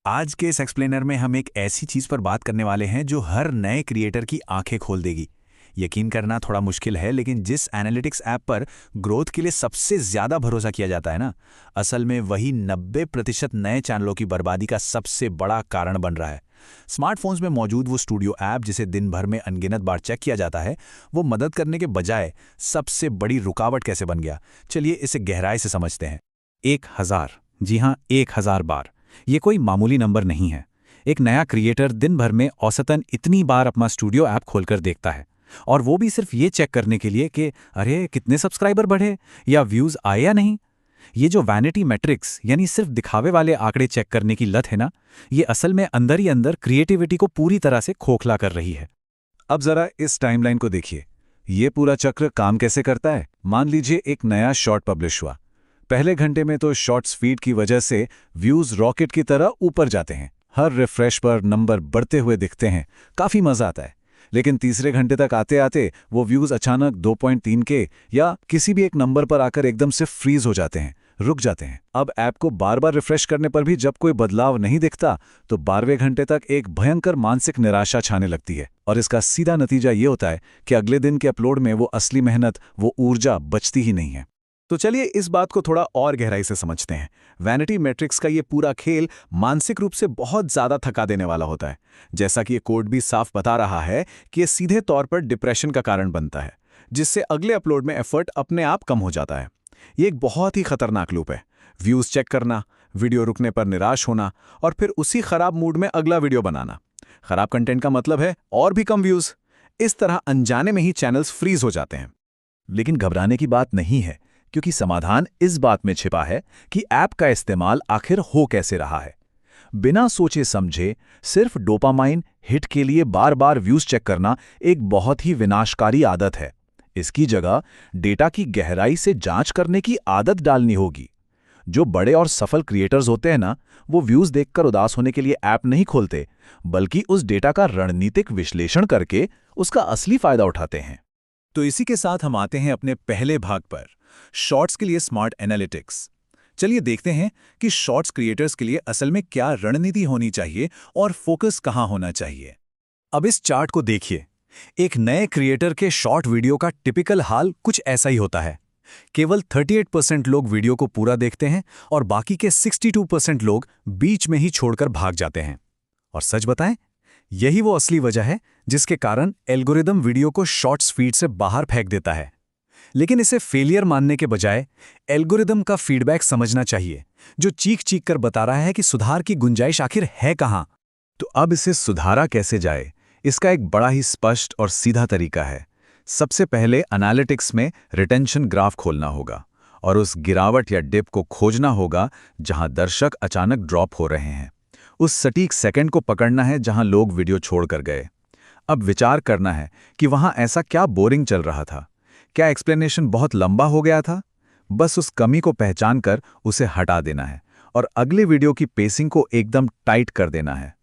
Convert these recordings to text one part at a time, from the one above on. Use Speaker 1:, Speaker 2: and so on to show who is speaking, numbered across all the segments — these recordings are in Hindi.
Speaker 1: आज के इस एक्सप्लेनर में हम एक ऐसी चीज पर बात करने वाले हैं जो हर नए क्रिएटर की आंखें खोल देगी। यकीन करना थोड़ा मुश्किल है, लेकिन जिस एनालिटिक्स ऐप पर ग्रोथ के लिए सबसे ज्यादा भरोसा किया जाता है ना, असल में वही 90% नए चैनलों की बर्बादी का सबसे बड़ा कारण बन रहा है। स्मार्टफोन्स में मौजूद वो स्टूडियो ऐप जिसे दिन भर में अनगिनत बार चेक किया जाता है, वो मदद करने के बजाय सबसे बड़ी रुकावट कैसे बन गया, चलिए इसे गहराई से समझते हैं। 1000, जी हाँ 1000 बार, ये कोई मामूली नंबर नहीं है। एक नया क्रिएटर दिन भर में औसतन इतनी बार अपना स्टूडियो ऐप खोलकर देखता है, और वो भी सिर्फ ये चेक करने के लिए कि अरे कितने सब्सक्राइबर बढ़े या व्यूज आए या नहीं। ये जो वैनिटी मैट्रिक्स यानी सिर्फ दिखावे वाले आंकड़े चेक करने की लत है ना, ये असल में अंदर ही अंदर क्रिएटिविटी को पूरी तरह से खोखला कर रही है।
Speaker 2: अब जरा इस टाइमलाइन को देखिए। ये पूरा चक्र काम कैसे करता है। मान लीजिए एक नया शॉर्ट पब्लिश हुआ। पहले घंटे में तो शॉर्ट्स फीड की वजह से व्यूज रॉकेट की तरह ऊपर जाते हैं, हर रिफ्रेश पर नंबर बढ़ते हुए दिखते हैं, काफी मजा आता है। लेकिन तीसरे घंटे तक आते आते वो व्यूज अचानक 2.3 के या किसी भी एक नंबर पर आकर एकदम से फ्रीज हो जाते हैं, रुक जाते हैं। अब ऐप को बार बार रिफ्रेश करने पर भी जब कोई बदलाव नहीं दिखता तो 12वें घंटे तक एक भयंकर मानसिक निराशा छाने लगती है, और इसका सीधा नतीजा ये होता है कि अगले दिन के अपलोड में वो असली मेहनत, वो ऊर्जा बचती ही नहीं है।
Speaker 1: तो चलिए इस बात को थोड़ा और गहराई से समझते हैं। वैनिटी मैट्रिक्स का ये पूरा खेल मानसिक रूप से बहुत ज्यादा थका देने वाला होता है। जैसा कि ये कोड भी साफ बता रहा है कि ये सीधे तौर पर डिप्रेशन का कारण बनता है, जिससे अगले अपलोड में एफर्ट अपने आप कम हो जाता है। ये एक बहुत ही खतरनाक लूप है। व्यूज चेक करना, वीडियो रुकने पर निराश होना, और फिर उसी खराब मूड में अगला वीडियो बनाना। खराब कंटेंट का मतलब है और भी कम व्यूज। इस तरह अनजाने में ही चैनल्स फ्रीज हो जाते हैं।
Speaker 2: लेकिन घबराने की बात नहीं है, क्योंकि समाधान इस बात में छिपा है कि ऐप का इस्तेमाल आखिर हो कैसे रहा है। बिना सोचे समझे सिर्फ डोपामाइन हिट के लिए बार बार व्यूज चेक करना एक बहुत ही विनाशकारी आदत है। इसकी जगह डेटा की गहराई से जांच करने की आदत डालनी होगी। जो बड़े और सफल क्रिएटर्स होते हैं ना, वो व्यूज देखकर उदास होने के लिए ऐप नहीं खोलते, बल्कि उस डेटा का रणनीतिक विश्लेषण करके उसका असली फायदा उठाते हैं।
Speaker 1: तो इसी के साथ हम आते हैं अपने पहले भाग पर, शॉर्ट्स के लिए स्मार्ट एनालिटिक्स। चलिए देखते हैं कि शॉर्ट्स क्रिएटर्स के लिए असल में क्या रणनीति होनी चाहिए और फोकस कहां होना चाहिए। अब इस चार्ट को देखिए। एक नए क्रिएटर के शॉर्ट वीडियो का टिपिकल हाल कुछ ऐसा ही होता है। केवल 38% लोग वीडियो को पूरा देखते हैं और बाकी के 62% लोग बीच में ही छोड़कर भाग जाते हैं। और सच बताएं, यही वो असली वजह है जिसके कारण एल्गोरिदम वीडियो को शॉर्ट्स फीड से बाहर फेंक देता है। लेकिन इसे फेलियर मानने के बजाय एल्गोरिदम का फीडबैक समझना चाहिए, जो चीख चीख कर बता रहा है कि सुधार की गुंजाइश आखिर है कहां।
Speaker 2: तो अब इसे सुधारा कैसे जाए, इसका एक बड़ा ही स्पष्ट और सीधा तरीका है। सबसे पहले एनालिटिक्स में रिटेंशन ग्राफ खोलना होगा और उस गिरावट या डिप को खोजना होगा जहां दर्शक अचानक ड्रॉप हो रहे हैं। उस सटीक सेकंड को पकड़ना है जहां लोग वीडियो छोड़कर गए। अब विचार करना है कि वहां ऐसा क्या बोरिंग चल रहा था। क्या एक्सप्लेनेशन बहुत लंबा हो गया था? बस उस कमी को पहचान कर उसे हटा देना है और अगले वीडियो की पेसिंग को एकदम टाइट कर देना है।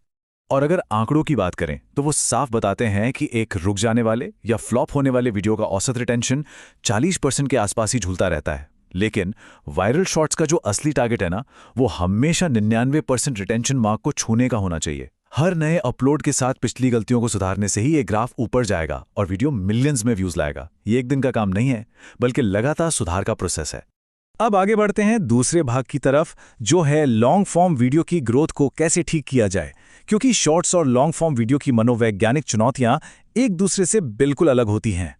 Speaker 1: और अगर आंकड़ों की बात करें तो वो साफ बताते हैं कि एक रुक जाने वाले या फ्लॉप होने वाले वीडियो का औसत रिटेंशन 40% के आसपास ही झूलता रहता है। लेकिन वायरल शॉर्ट्स का जो असली टारगेट है ना, वो हमेशा 99% रिटेंशन मार्क को छूने का होना चाहिए। हर नए अपलोड के साथ पिछली गलतियों को सुधारने से ही ये ग्राफ ऊपर जाएगा और वीडियो मिलियंस में व्यूज लाएगा। ये एक दिन का काम नहीं है, बल्कि लगातार सुधार का प्रोसेस है। अब आगे बढ़ते हैं दूसरे भाग की तरफ, जो है लॉन्ग फॉर्म वीडियो की ग्रोथ को कैसे ठीक किया जाए, क्योंकि शॉर्ट्स और लॉन्ग फॉर्म वीडियो की मनोवैज्ञानिक चुनौतियां एक दूसरे से बिल्कुल अलग होती हैं।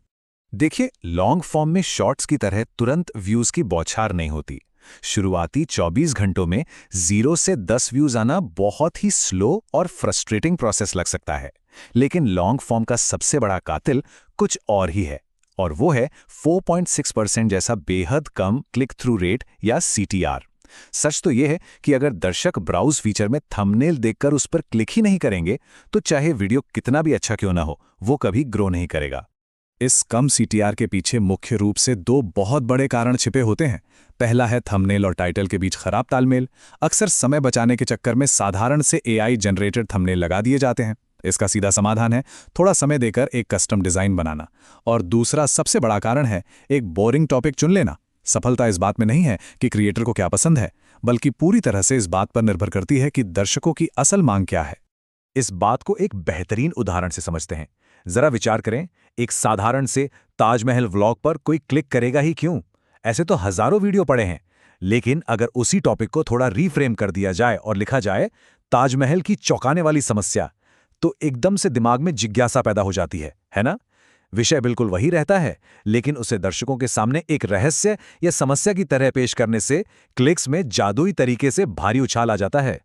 Speaker 1: देखिए, लॉन्ग फॉर्म में शॉर्ट्स की तरह तुरंत व्यूज की बौछार नहीं होती। शुरुआती 24 घंटों में 0 से 10 व्यूज आना बहुत ही स्लो और फ्रस्ट्रेटिंग प्रोसेस लग सकता है। लेकिन लॉन्ग फॉर्म का सबसे बड़ा कातिल कुछ और ही है, और वो है 4.6% जैसा बेहद कम क्लिक थ्रू रेट या CTR। सच तो यह है कि अगर दर्शक ब्राउज फीचर में थंबनेल देखकर उस पर क्लिक ही नहीं करेंगे, तो चाहे वीडियो कितना भी अच्छा क्यों ना हो, वो कभी ग्रो नहीं करेगा।
Speaker 2: इस कम CTR के पीछे मुख्य रूप से दो बहुत बड़े कारण छिपे होते हैं। पहला है थंबनेल और टाइटल के बीच खराब तालमेल। अक्सर समय बचाने के चक्कर में साधारण से AI जनरेटेड थंबनेल लगा दिए जाते हैं। इसका सीधा समाधान है थोड़ा समय देकर एक कस्टम डिज़ाइन बनाना। और दूसरा सबसे बड़ा कारण है एक बोरिंग टॉपिक चुन लेना। सफलता इस बात में नहीं है कि क्रिएटर को क्या पसंद है, बल्कि पूरी तरह से इस बात पर निर्भर करती है कि दर्शकों की असल मांग क्या है।
Speaker 1: इस बात को एक बेहतरीन उदाहरण से समझते हैं। जरा विचार करें, एक साधारण से ताजमहल व्लॉग पर कोई क्लिक करेगा ही क्यों? ऐसे तो हजारों वीडियो पड़े हैं। लेकिन अगर उसी टॉपिक को थोड़ा रीफ्रेम कर दिया जाए और लिखा जाए ताजमहल की चौंकाने वाली समस्या, तो एकदम से दिमाग में जिज्ञासा पैदा हो जाती है ना? विषय बिल्कुल वही रहता है, लेकिन उसे दर्शकों के सामने एक रहस्य या समस्या की तरह पेश करने से क्लिक्स में जादुई तरीके से भारी उछाल आ जाता है।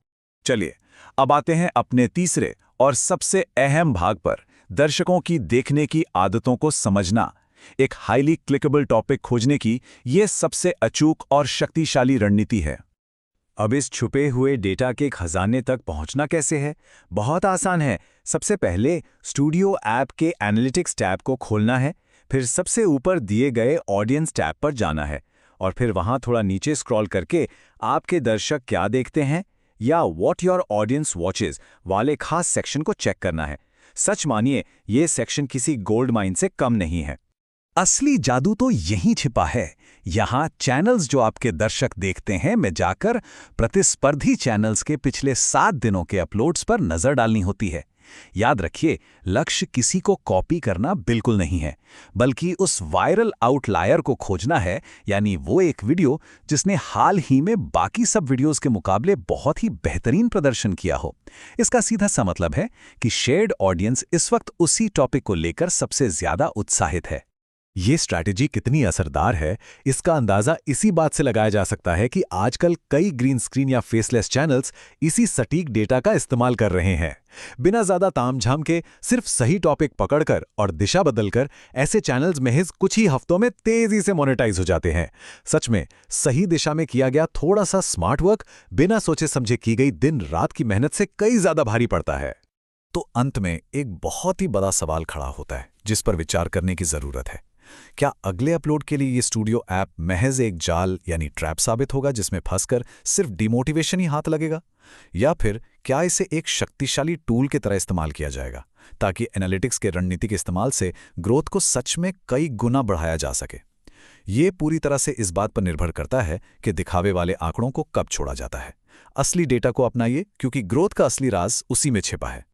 Speaker 1: चलिए, अब आते हैं अपने तीसरे और सबसे अहम भाग पर, दर्शकों की देखने की आदतों को समझना। एक हाईली क्लिकेबल टॉपिक खोजने की यह सबसे अचूक और शक्तिशाली रणनीति है। अब इस छुपे हुए डेटा के खजाने तक पहुंचना कैसे है? बहुत आसान है। सबसे पहले स्टूडियो ऐप के एनालिटिक्स टैब को खोलना है, फिर सबसे ऊपर दिए गए ऑडियंस टैब पर जाना है और फिर वहां थोड़ा नीचे स्क्रॉल करके आपके दर्शक क्या देखते हैं या व्हाट योर ऑडियंस वॉचेस वाले खास सेक्शन को चेक करना है। सच मानिए, ये सेक्शन किसी गोल्ड माइन से कम नहीं है। असली जादू तो यहीं छिपा है। यहाँ चैनल्स जो आपके दर्शक देखते हैं में जाकर प्रतिस्पर्धी चैनल्स के पिछले 7 दिनों के अपलोड्स पर नजर डालनी होती है। याद रखिए, लक्ष्य किसी को कॉपी करना बिल्कुल नहीं है, बल्कि उस वायरल आउटलायर को खोजना है, यानी वो एक वीडियो जिसने हाल ही में बाकी सब वीडियोस के मुकाबले बहुत ही बेहतरीन प्रदर्शन किया हो। इसका सीधा सा मतलब है कि शेयर्ड ऑडियंस इस वक्त उसी टॉपिक को लेकर सबसे ज्यादा उत्साहित है। ये स्ट्रैटेजी कितनी असरदार है, इसका अंदाजा इसी बात से लगाया जा सकता है कि आजकल कई ग्रीन स्क्रीन या फेसलेस चैनल्स इसी सटीक डेटा का इस्तेमाल कर रहे हैं। बिना ज्यादा तामझाम के सिर्फ सही टॉपिक पकड़कर और दिशा बदलकर ऐसे चैनल्स महज कुछ ही हफ्तों में तेजी से मोनेटाइज हो जाते हैं। सच में, सही दिशा में किया गया थोड़ा सा स्मार्ट वर्क बिना सोचे समझे की गई दिन रात की मेहनत से कई ज्यादा भारी पड़ता है। तो अंत में एक बहुत ही बड़ा सवाल खड़ा होता है जिस पर विचार करने की जरूरत है। क्या अगले अपलोड के लिए ये स्टूडियो ऐप महज एक जाल यानी ट्रैप साबित होगा जिसमें फंसकर सिर्फ डिमोटिवेशन ही हाथ लगेगा, या फिर क्या इसे एक शक्तिशाली टूल की तरह इस्तेमाल किया जाएगा ताकि एनालिटिक्स के रणनीति के इस्तेमाल से ग्रोथ को सच में कई गुना बढ़ाया जा सके? ये पूरी तरह से इस बात पर निर्भर करता है कि दिखावे वाले आंकड़ों को कब छोड़ा जाता है। असली डेटा को अपनाइए, क्योंकि ग्रोथ का असली राज उसी में छिपा है।